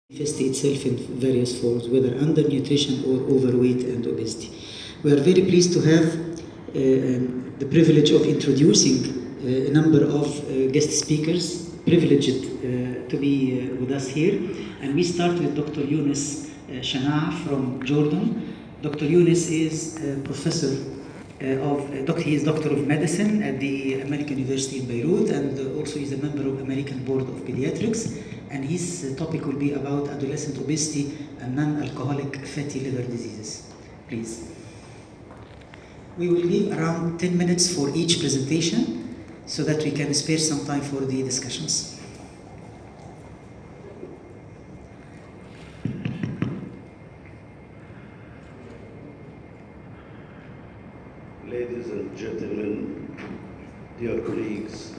manifest itself in various forms, whether undernutrition or overweight and obesity. We are very pleased to have the privilege of introducing a number of guest speakers, privileged to be with us here. And we start with Dr. Yunus Shana'a from Jordan. Dr. Yunus is a professor he is Doctor of Medicine at the American University in Beirut, and also is a member of American Board of Pediatrics. And his topic will be about adolescent obesity and non-alcoholic fatty liver diseases. Please. We will give around 10 minutes for each presentation so that we can spare some time for the discussions. Ladies and gentlemen, dear colleagues,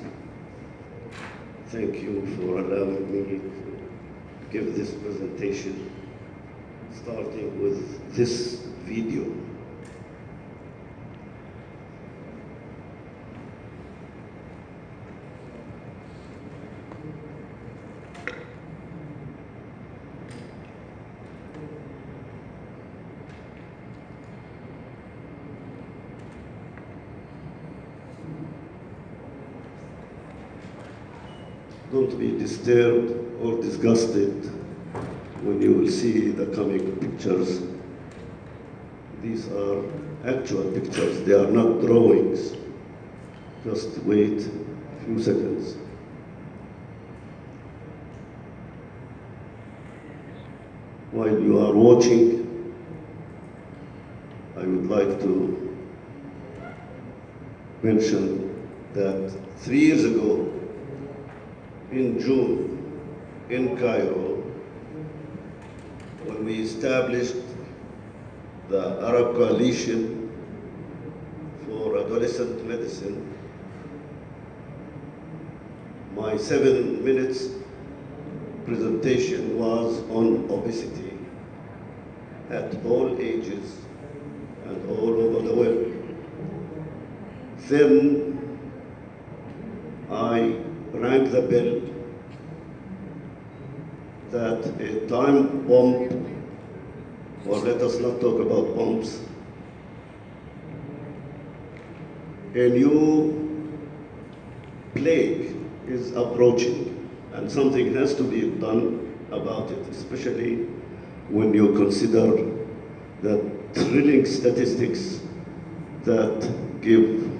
thank you for allowing me to give this presentation, starting with this video. Don't be disturbed or disgusted when you will see the coming pictures. These are actual pictures, they are not drawings. Just wait a few seconds. While you are watching, I would like to mention that 3 years ago, in June, in Cairo, when we established the Arab Coalition for Adolescent Medicine, my 7 minutes presentation was on obesity at all ages and all over the world. Then I rang the bell that a time bomb, or let us not talk about bombs, a new plague is approaching and something has to be done about it, especially when you consider the thrilling statistics that give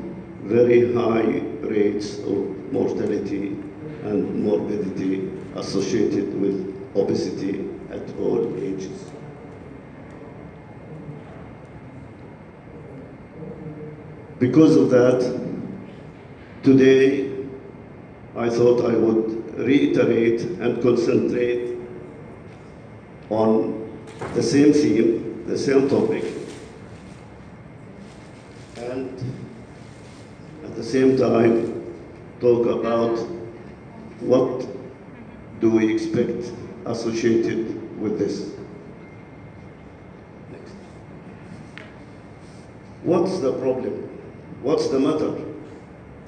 very high rates of mortality and morbidity associated with obesity at all ages. Because of that, today I thought I would reiterate and concentrate on the same theme, the same topic, and at the same time talk about what do we expect associated with this. Next. What's the problem? What's the matter?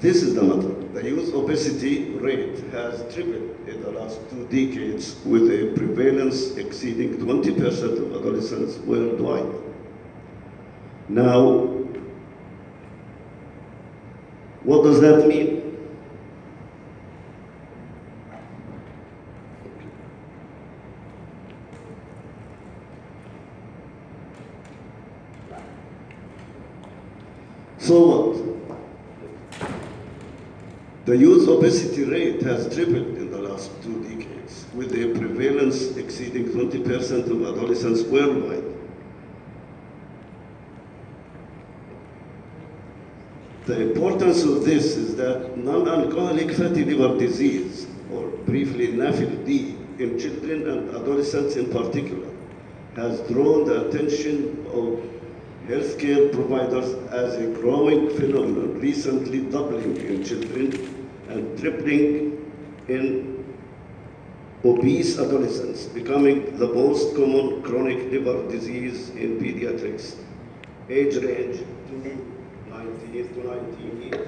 This is the matter. The youth obesity rate has tripled in the last 2 decades, with a prevalence exceeding 20% of adolescents worldwide. Now, what does that mean? So what? The youth obesity rate has tripled in the last 2 decades, with a prevalence exceeding 20% of adolescents worldwide. The importance of this is that non-alcoholic fatty liver disease, or briefly NAFLD, in children and adolescents in particular, has drawn the attention of healthcare providers as a growing phenomenon, recently doubling in children and tripling in obese adolescents, becoming the most common chronic liver disease in pediatrics, age range 19 to 19 years.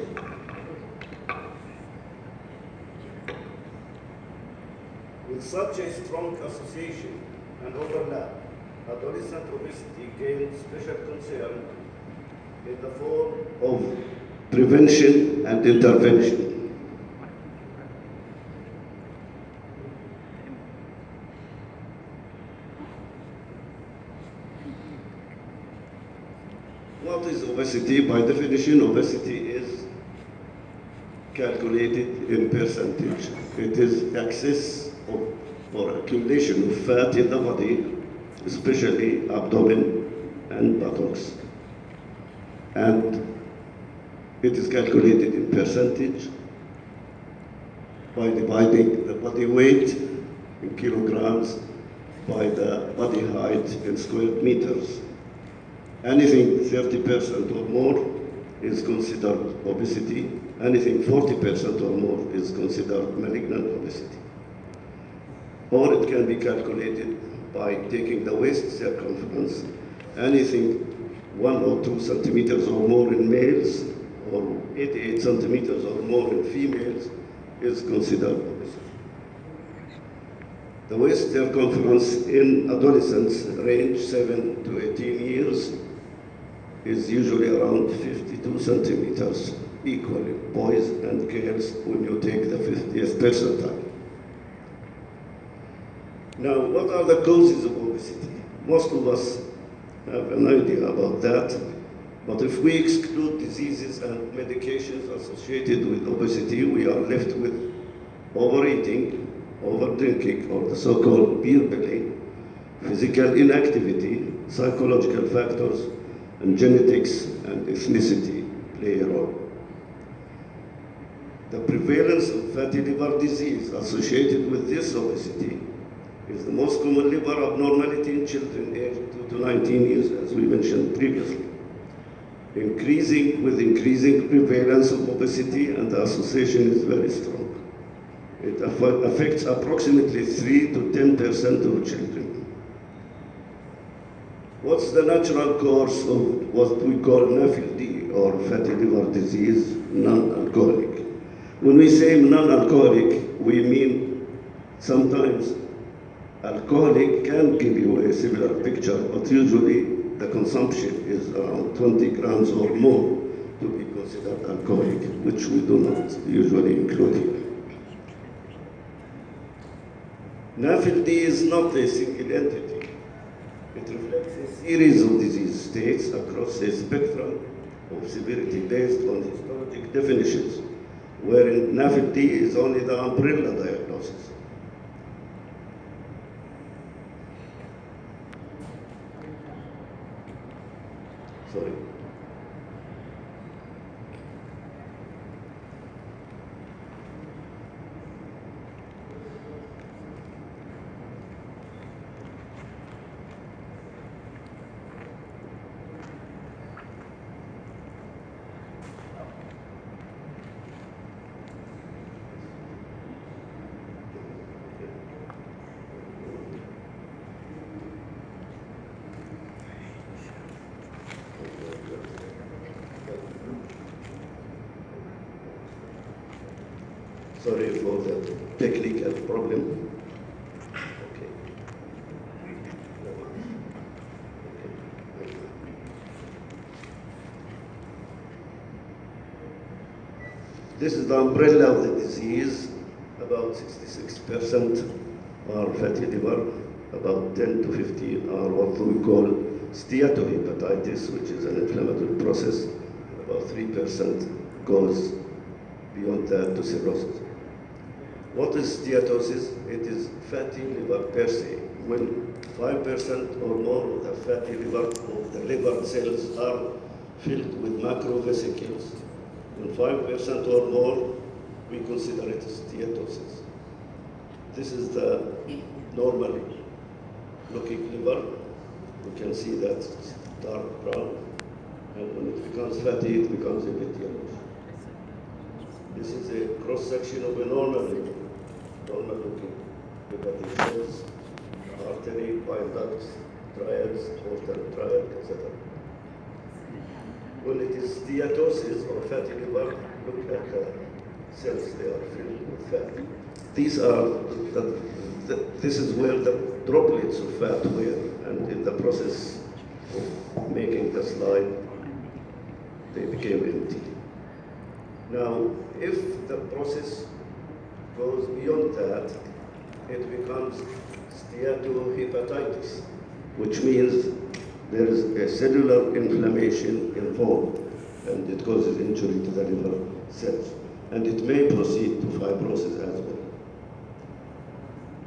With such a strong association and overlap, adolescent obesity gains special concern in the form of prevention and intervention. What is obesity? By definition, obesity is calculated in percentage. It is excess of or accumulation of fat in the body, especially abdomen and buttocks. And it is calculated in percentage by dividing the body weight in kilograms by the body height in square meters. Anything 30% or more is considered obesity. Anything 40% or more is considered malignant obesity. Or it can be calculated by taking the waist circumference. Anything 1 or 2 centimeters or more in males, or 88 centimeters or more in females, is considered obesity. The waist circumference in adolescents range 7 to 18 years is usually around 52 centimeters, equally boys and girls when you take the 50th percentile. Now, what are the causes of obesity? Most of us have an idea about that, but if we exclude diseases and medications associated with obesity, we are left with overeating, overdrinking, or the so-called beer belly, physical inactivity, psychological factors, and genetics and ethnicity play a role. The prevalence of fatty liver disease associated with this obesity is the most common liver abnormality in children aged 2 to 19 years, as we mentioned previously. With increasing prevalence of obesity, and the association is very strong. It affects approximately 3 to 10% of children. What's the natural course of what we call NAFLD, or fatty liver disease, non-alcoholic? When we say non-alcoholic, we mean sometimes alcoholic can give you a similar picture, but usually the consumption is around 20 grams or more to be considered alcoholic, which we do not usually include here. NAFLD is not a single entity. It reflects a series of disease states across a spectrum of severity based on histologic definitions, wherein NAFLD is only the umbrella diagnosis. Sorry. Sorry for the technical problem. Okay. This is the umbrella of the disease. About 66% are fatty liver, about 10 to 15 are what we call steatohepatitis, which is an inflammatory process. About 3% goes beyond that to cirrhosis. What is steatosis? It is fatty liver per se. When 5% or more of the fatty liver, of the liver cells are filled with macrovesicles, when 5% or more, we consider it steatosis. This is the normal looking liver. You can see that it's dark brown, and when it becomes fatty, it becomes a bit yellowish. This is a cross-section of a normal looking hepatic cells, artery, bile ducts, triads, portal triad, etc. When it is steatosis or fatty liver, look at the cells, they are filled with fat. These are this is where the droplets of fat were, and in the process of making the slide, they became empty. Now, if the process goes beyond that, it becomes steatohepatitis, which means there is a cellular inflammation involved, and it causes injury to the liver cells. And it may proceed to fibrosis as well.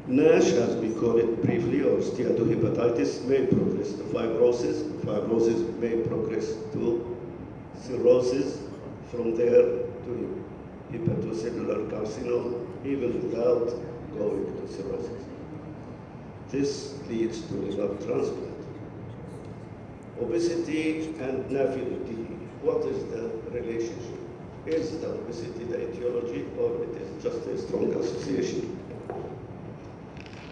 NASH, as we call it briefly, or steatohepatitis, may progress to fibrosis. Fibrosis may progress to cirrhosis, from there to hepatocellular carcinoma, even without going to cirrhosis. This leads to liver transplant. Obesity and NAFLD, what is the relationship? Is the obesity the etiology, or it is just a strong association?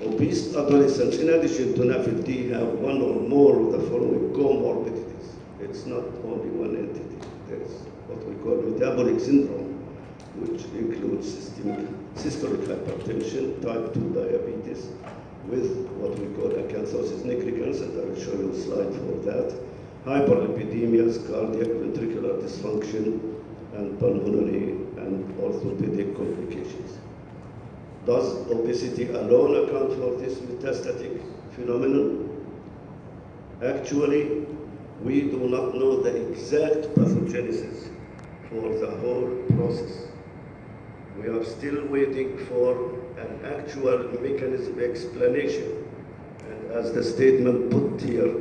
Obese adolescents, in addition to NAFLD, have one or more of the following comorbidities. It's not only one entity. There is what we call metabolic syndrome, which includes systolic hypertension, type 2 diabetes, with what we call acanthosis nigricans, and I will show you a slide for that, hyperlipidemias, cardiac ventricular dysfunction, and pulmonary and orthopedic complications. Does obesity alone account for this metastatic phenomenon? Actually, we do not know the exact pathogenesis for the whole process. We are still waiting for an actual mechanism explanation. And as the statement put here,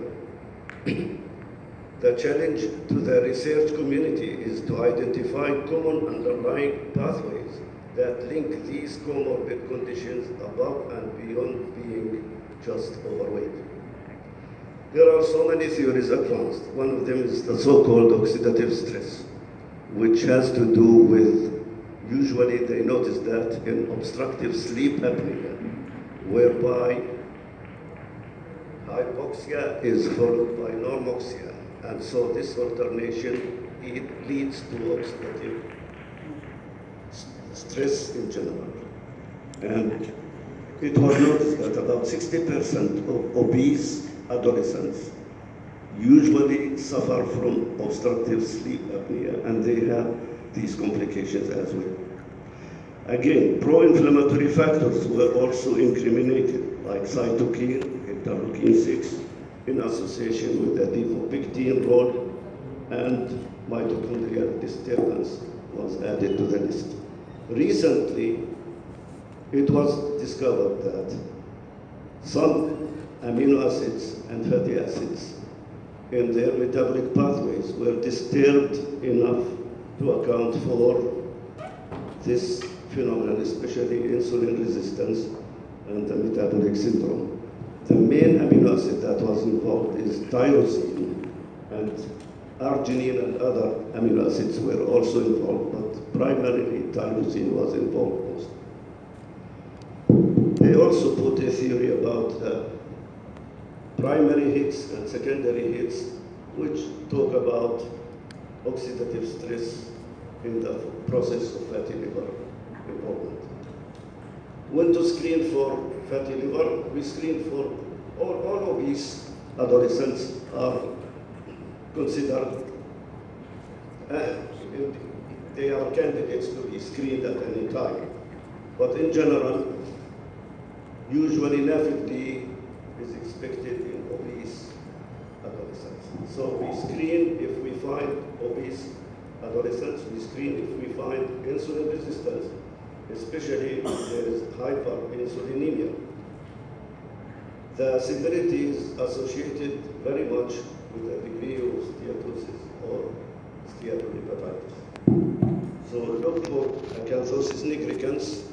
the challenge to the research community is to identify common underlying pathways that link these comorbid conditions above and beyond being just overweight. There are so many theories advanced. One of them is the so-called oxidative stress, which has to do with, usually they notice that in obstructive sleep apnea, whereby hypoxia is followed by normoxia. And so this alternation, it leads to oxidative stress in general. And it was noticed that about 60% of obese adolescents usually suffer from obstructive sleep apnea, and they have these complications as well. Again, pro-inflammatory factors were also incriminated, like cytokine, interleukin 6, in association with the lipopectin role, and mitochondrial disturbance was added to the list. Recently, it was discovered that some amino acids and fatty acids in their metabolic pathways were disturbed enough to account for this phenomenon, especially insulin resistance and the metabolic syndrome. The main amino acid that was involved is tyrosine, and arginine and other amino acids were also involved, but primarily tyrosine was involved most. They also put a theory about primary hits and secondary hits, which talk about oxidative stress in the process of fatty liver involvement. When to screen for fatty liver, we screen for all obese adolescents are considered, they are candidates to be screened at any time. But in general, usually NAFLD is expected in obese adolescents. So we screen if we find obese adolescents, we screen if we find insulin resistance, especially if there is hyperinsulinemia. The severity is associated very much with the degree of steatosis or steatohepatitis. So look for acanthosis nigricans,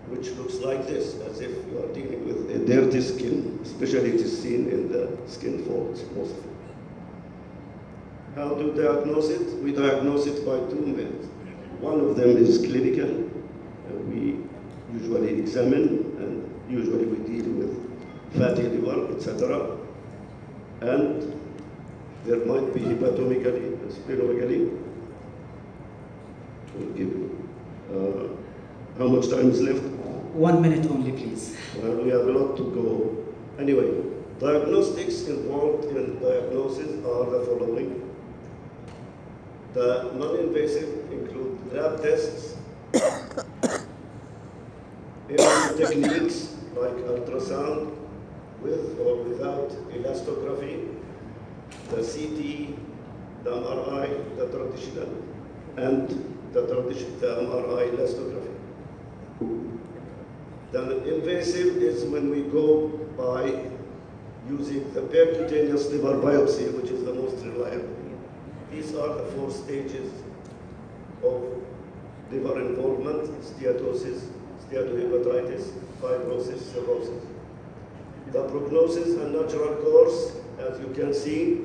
which looks like this, as if you are dealing with a dirty skin, especially it is seen in the skin folds mostly. How to diagnose it? We diagnose it by two methods. One of them is clinical. We usually examine, and usually we deal with fatty liver, etc. And there might be hepatomegaly and splenomegaly. We'll give you. How much time is left? 1 minute only, please. Well, we have a lot to go. Anyway, diagnostics involved in diagnosis are the following. The non-invasive include lab tests, imaging techniques like ultrasound with or without elastography, the CT, the MRI, the traditional, and the MRI elastography. The invasive is when we go by using the percutaneous liver biopsy, which is the most reliable. These are the 4 stages of liver involvement: steatosis, steatohepatitis, fibrosis, cirrhosis. The prognosis and natural course, as you can see,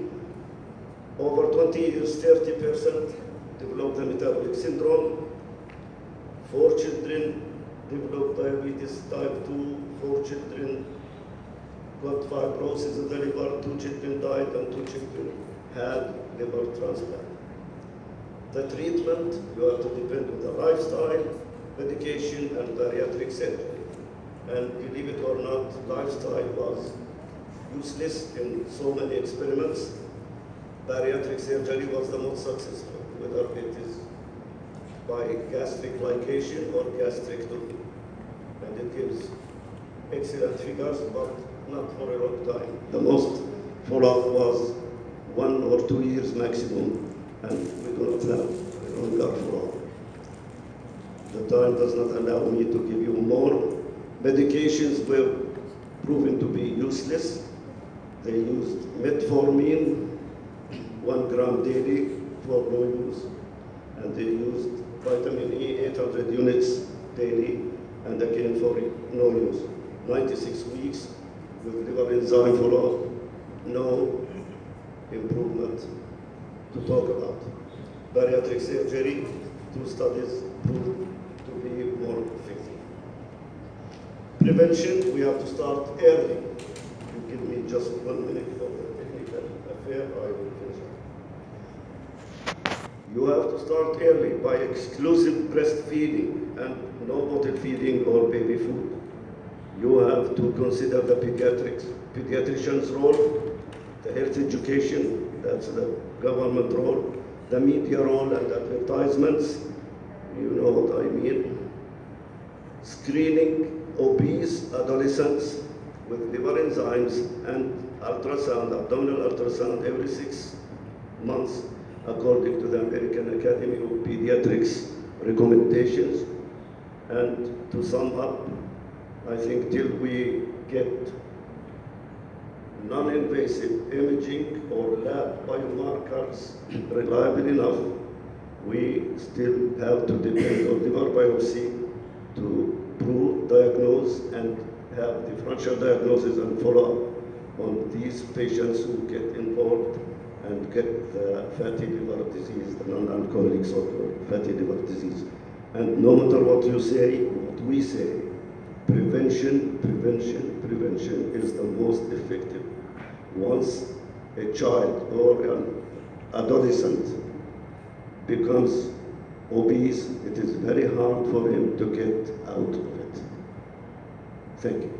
over 20 years, 30% develop the metabolic syndrome. 4 children developed diabetes type 2, 4 children got fibrosis of the liver, 2 children died, and 2 children had liver transplant. The treatment, you have to depend on the lifestyle, medication, and bariatric surgery. And believe it or not, lifestyle was useless in so many experiments. Bariatric surgery was the most successful, whether it is by gastric ligation or gastrectomy. And it gives excellent figures, but not for a long time. The most follow-up was 1 or 2 years maximum, and we do not have a longer follow-up. The time does not allow me to give you more. Medications were proven to be useless. They used metformin, 1 gram daily for no use, and they used vitamin E, 800 units daily, and again for no use. 96 weeks with liver enzyme follow-up, no improvement to talk about. Bariatric surgery, 2 studies proved to be more effective. Prevention, we have to start early. You give me just 1 minute for the technical affair, I will finish it. You have to start early by exclusive breastfeeding and no bottle feeding or baby food. You have to consider the pediatrician's role, the health education, that's the government role, the media role and advertisements, you know what I mean. Screening obese adolescents with liver enzymes and ultrasound, abdominal ultrasound every 6 months, according to the American Academy of Pediatrics recommendations. And to sum up, I think till we get non-invasive imaging or lab biomarkers reliable enough, we still have to depend on liver biopsy to prove, diagnose, and have differential diagnosis and follow-up on these patients who get involved and get the fatty liver disease, the non-alcoholic so-called fatty liver disease. And no matter what you say, what we say, prevention is the most effective. Once a child or an adolescent becomes obese, it is very hard for him to get out of it. Thank you.